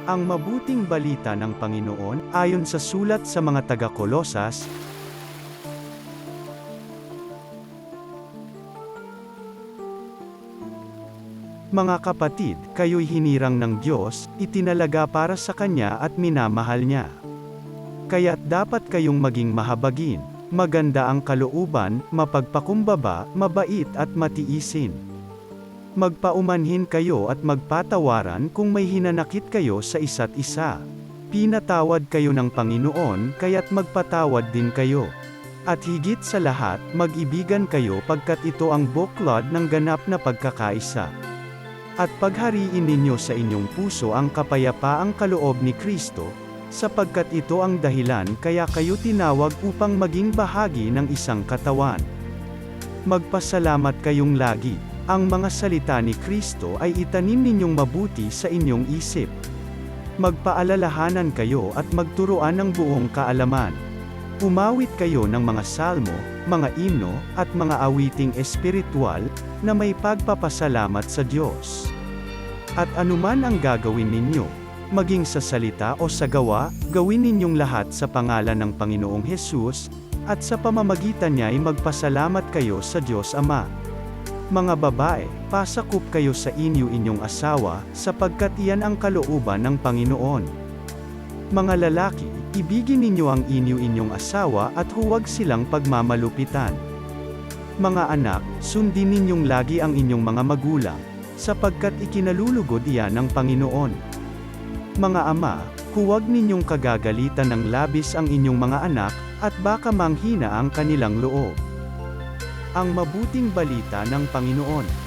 Ang mabuting balita ng Panginoon, ayon sa sulat sa mga taga-Kolosas, mga kapatid, kayo'y hinirang ng Diyos, itinalaga para sa Kanya at minamahal Niya. Kaya't dapat kayong maging mahabagin, maganda ang kalooban, mapagpakumbaba, mabait at matiisin. Magpaumanhin kayo at magpatawaran kung may hinanakit kayo sa isa't isa. Pinatawad kayo ng Panginoon, kaya't magpatawad din kayo. At higit sa lahat, mag-ibigan kayo pagkat ito ang buklod ng ganap na pagkakaisa. At paghariin ninyo sa inyong puso ang kapayapaang kaloob ni Kristo, sapagkat ito ang dahilan kaya kayo tinawag upang maging bahagi ng isang katawan. Magpasalamat kayong lagi. Ang mga salita ni Kristo ay itanim ninyong mabuti sa inyong isip. Magpaalalahanan kayo at magturuan ng buong kaalaman. Umawit kayo ng mga salmo, mga himno, at mga awiting espiritual, na may pagpapasalamat sa Diyos. At anuman ang gagawin ninyo, maging sa salita o sa gawa, gawin ninyong lahat sa pangalan ng Panginoong Hesus, at sa pamamagitan niya ay magpasalamat kayo sa Diyos Ama. Mga babae, pasakop kayo sa inyong asawa, sapagkat iyan ang kalooban ng Panginoon. Mga lalaki, ibigin ninyo ang inyong asawa at huwag silang pagmamalupitan. Mga anak, sundin ninyong lagi ang inyong mga magulang, sapagkat ikinalulugod iyan ng Panginoon. Mga ama, huwag ninyong kagagalitan ng labis ang inyong mga anak, at baka manghina ang kanilang loob. Ang mabuting balita ng Panginoon.